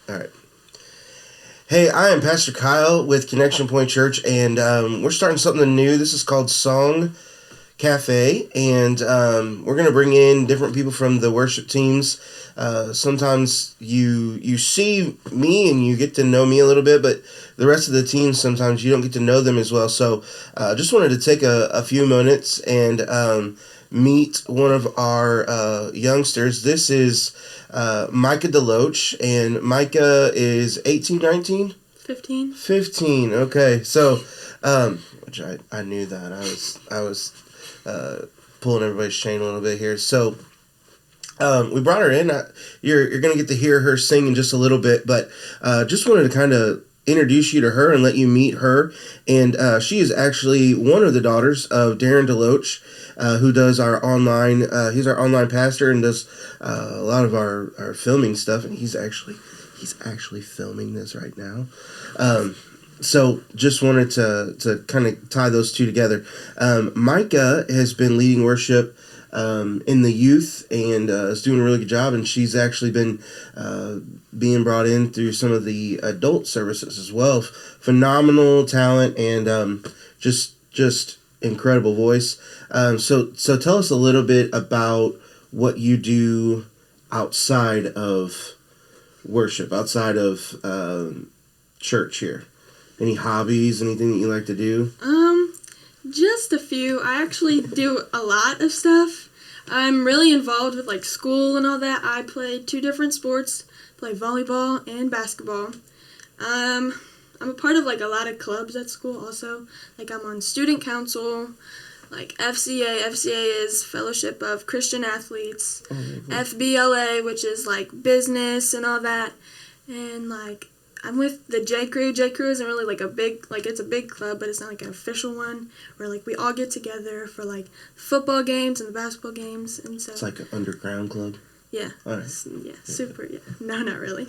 All right. Hey, I am Pastor Kyle with Connection Point Church, and we're starting something new. This is called Song Cafe, and we're going to bring in different people from the worship teams. Sometimes you see me and you get to know me a little bit, but the rest of the team, sometimes you don't get to know them as well. So just wanted to take a few minutes and meet one of our youngsters. This is Micah DeLoach, and Micah is 18, 19? 15. 15, okay. So, which I knew that. I was pulling everybody's chain a little bit here. So, we brought her in. You're going to get to hear her sing in just a little bit, but just wanted to kind of introduce you to her and let you meet her. And she is actually one of the daughters of Darren DeLoach, who does our online, he's our online pastor and does a lot of our filming stuff. And he's actually filming this right now. So just wanted to kind of tie those two together. Micah has been leading worship in the youth and is doing a really good job, and she's actually been being brought in through some of the adult services as well. Phenomenal talent and just incredible voice. So tell us a little bit about what you do outside of worship, outside of church here. Any hobbies, anything that you like to do? Just a few. I actually do a lot of stuff. I'm really involved with school and all that. I play 2 different sports, play volleyball and basketball. I'm a part of a lot of clubs at school also. I'm on student council, FCA. FCA is Fellowship of Christian Athletes. Oh, cool. FBLA, which is business and all that. And I'm with the J Crew. J Crew isn't really a big, it's a big club, but it's not an official one where we all get together for football games and the basketball games. And so it's like an underground club. Yeah. All right. Yeah. Super. Yeah. No, not really.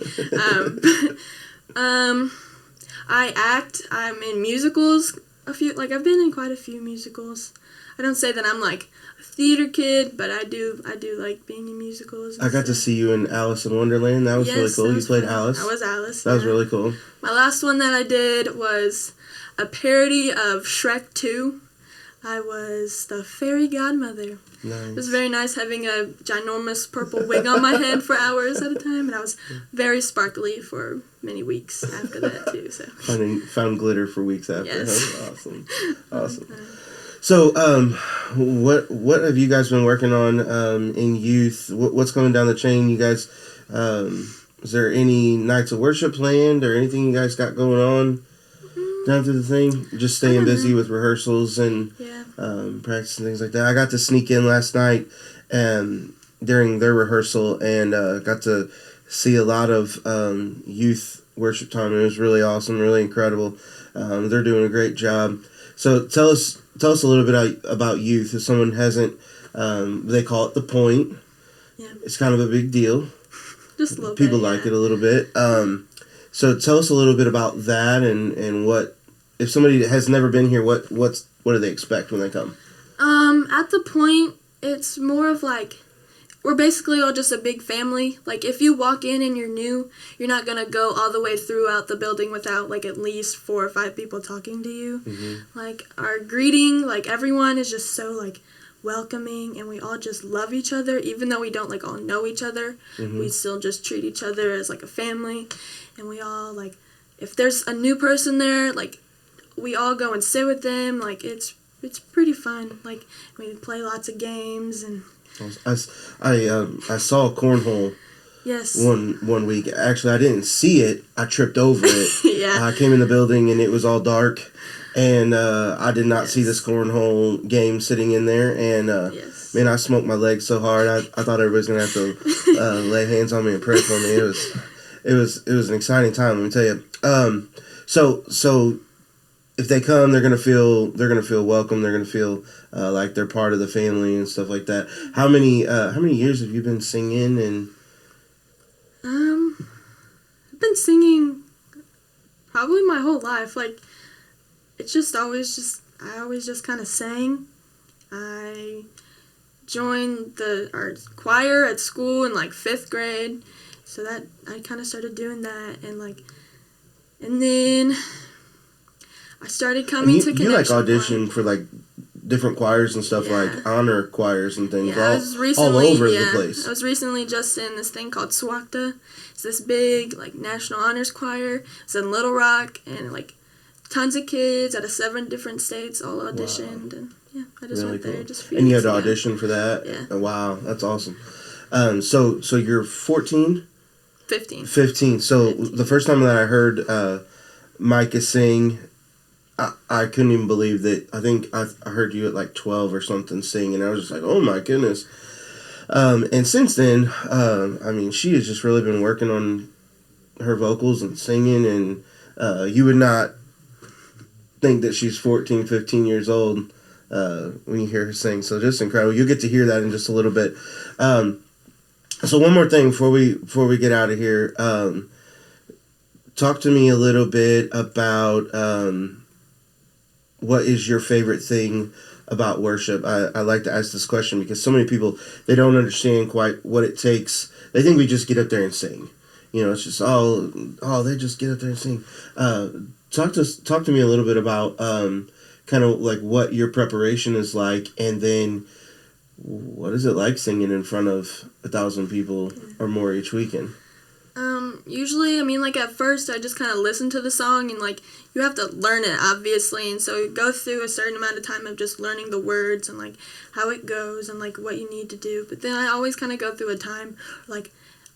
I act. I'm in musicals. I've been in quite a few musicals. I don't say that I'm a theater kid, but I do like being in musicals. I got to see you in Alice in Wonderland. That was really cool. You played Alice. I was Alice. That was really cool. My last one that I did was a parody of Shrek 2. I was the fairy godmother. Nice. It was very nice having a ginormous purple wig on my head for hours at a time, and I was very sparkly for many weeks after that too. So found glitter for weeks after. Yes. Awesome. So, what have you guys been working on in youth? What's coming down the chain? You guys, is there any nights of worship planned or anything you guys got going on down through the thing? Just staying busy with rehearsals and practice and things like that. I got to sneak in last night during their rehearsal and got to see a lot of youth worship time. It was really awesome, really incredible. They're doing a great job. So tell us a little bit about youth. If someone hasn't, they call it the point. Yeah. It's kind of a big deal. Just a little People bit, like it a little bit. So tell us a little bit about that and what, if somebody has never been here, what do they expect when they come? At the point, it's more of we're basically all just a big family. If you walk in and you're new, you're not going to go all the way throughout the building without, at least 4 or 5 people talking to you. Mm-hmm. Our greeting, everyone is just so, welcoming, and we all just love each other. Even though we don't, all know each other, mm-hmm. we still just treat each other as, a family. And we all, if there's a new person there, we all go and sit with them. It's pretty fun. We play lots of games and... I saw cornhole. Yes. One week. Actually, I didn't see it. I tripped over it. Yeah. I came in the building and it was all dark, and I did not see this cornhole game sitting in there. And man, I smoked my legs so hard. I thought everybody was gonna have to lay hands on me and pray for me. It was an exciting time. Let me tell you. So if they come, they're gonna feel welcome. They're gonna feel like they're part of the family and stuff like that. How many years have you been singing? And I've been singing probably my whole life. It's just always I always just kind of sang. I joined our choir at school in 5th grade, So that I kind of started doing that, and then I started coming to Connection. You auditioned for different choirs and stuff, like honor choirs and things, all over the place. I was recently just in this thing called SWACTA. It's this big national honors choir. It's in Little Rock, and tons of kids out of 7 different states all auditioned. Wow. And I just went there just a few And you had weeks to ago. audition for that? Yeah. Oh, wow, that's awesome. So you're 14? 15. 15. So 15. The first time that I heard Micah sing, I couldn't even believe that. I think I heard you at 12 or something sing, and I was just like, oh my goodness. And since then, she has just really been working on her vocals and singing, and you would not think that she's 14, 15 years old when you hear her sing. So just incredible. You'll get to hear that in just a little bit. So one more thing before we get out of here. Talk to me a little bit about what is your favorite thing about worship. I like to ask this question because so many people, they don't understand quite what it takes. They think we just get up there and sing. It's just they just get up there and sing. Talk to me a little bit about kind of what your preparation is like, and then what is it like singing in front of 1,000 people or more each weekend? Usually, at first I just kind of listen to the song, and you have to learn it, obviously, and so you go through a certain amount of time of just learning the words and how it goes and what you need to do. But then I always kind of go through a time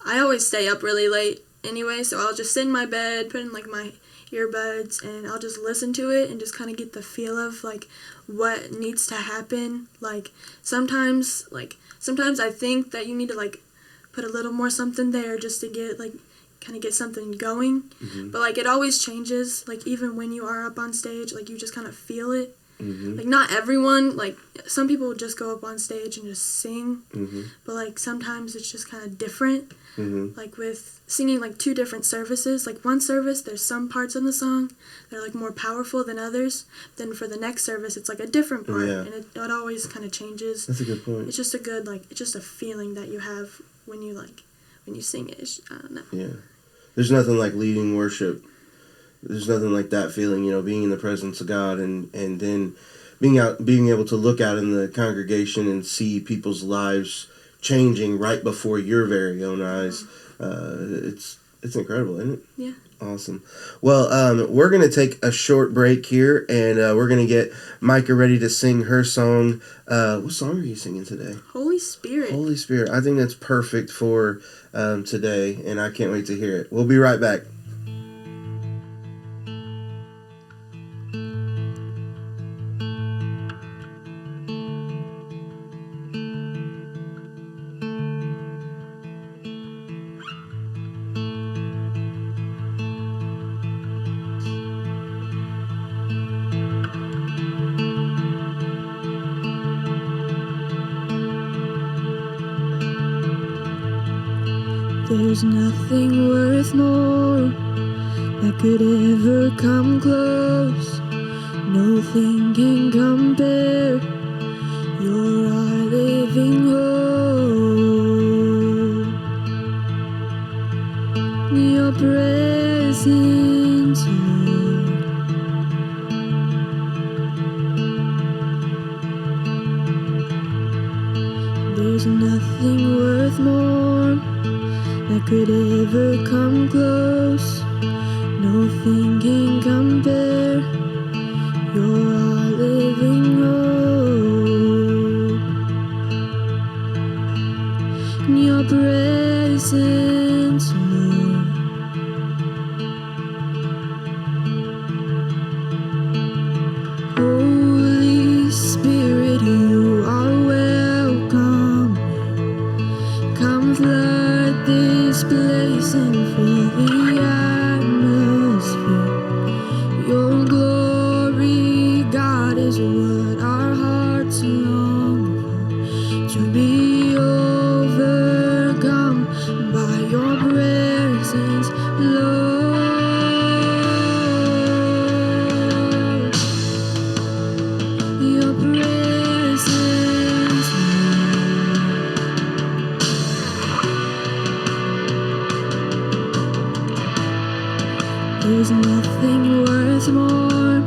I always stay up really late anyway, so I'll just sit in my bed, put in my earbuds, and I'll just listen to it and just kind of get the feel of what needs to happen. Sometimes I think that you need to put a little more something there just to get kind of get something going. Mm-hmm. But it always changes. Even when you are up on stage, you just kind of feel it. Mm-hmm. Not everyone, some people just go up on stage and just sing. Mm-hmm. But sometimes it's just kind of different. Mm-hmm. With singing 2 different services. One service, there's some parts in the song that are more powerful than others. Then for the next service, it's a different part, and it always kind of changes. That's a good point. It's just a good it's just a feeling that you have when you when you sing it. I don't know. Yeah, there's nothing like leading worship. There's nothing like that feeling, being in the presence of God, and then being able to look out in the congregation and see people's lives changing right before your very own eyes. It's incredible, isn't it? Yeah. Awesome. Well, we're going to take a short break here, and we're going to get Micah ready to sing her song. What song are you singing today? Holy Spirit. Holy Spirit. I think that's perfect for today, and I can't wait to hear it. We'll be right back. There's nothing worth more that could ever come close. Nothing can compare. You're our living hope. Your presence, Lord. There's nothing worth more that could ever come close. Nothing can compare. You're our living hope. In your presence, Lord. Holy Spirit, you are welcome. Come flood this place and fill the atmosphere. Your glory, God, is what our hearts long for. To be overcome by your presence, Lord. Your presence, Lord. There's nothing worth more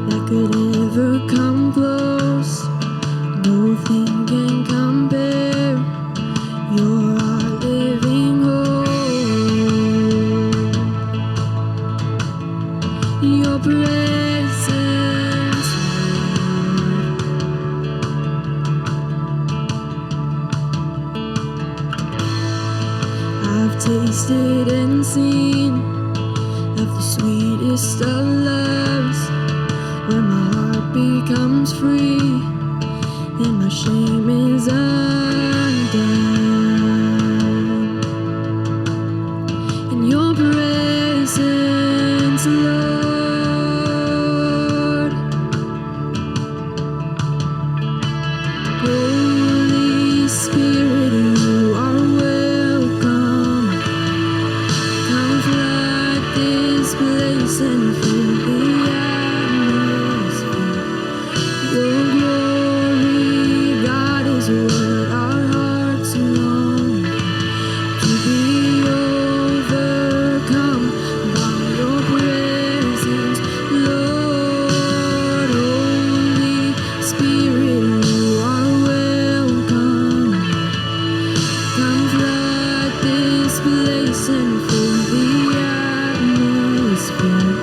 that could ever come close. Nothing can compare. You're our living hope. Your presence, I've tasted and seen of the sweetest of loves, where my heart becomes free and my shame is undone. In your presence, Lord, Holy Spirit, you are welcome. Come flood this place and fill the atmosphere. Your glory, God, is what our hearts long to be overcome by your presence, Lord. Holy Spirit, you are welcome. Come flood this place and fill the atmosphere.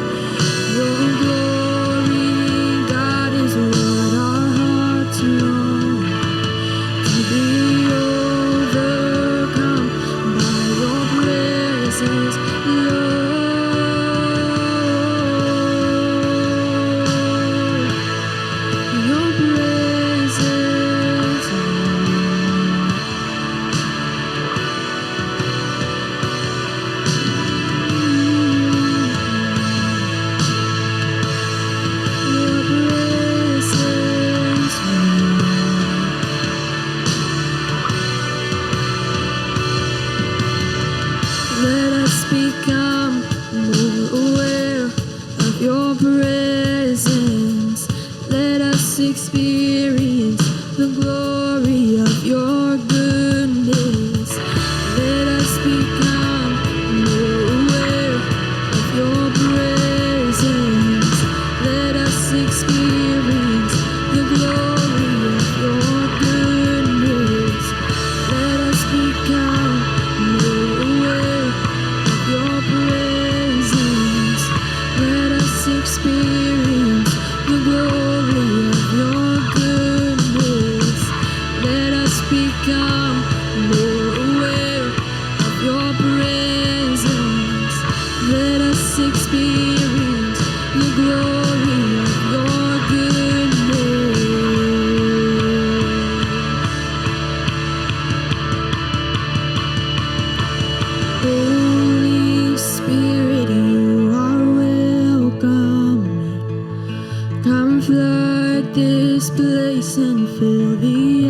Your glory, God, is what our hearts long to be overcome by your presence, Lord. Your presence, your presence, let us become more aware of your presence. Let us experience the glory of your goodness. Let us become more aware of your presence. Let us experience the glory of your goodness. Let us become more aware of your presence. Let us experience the glory of your goodness. Let us become more aware of your presence. Let us experience the glory of your goodness. Holy Spirit, you are welcome. Come flood this place and fill the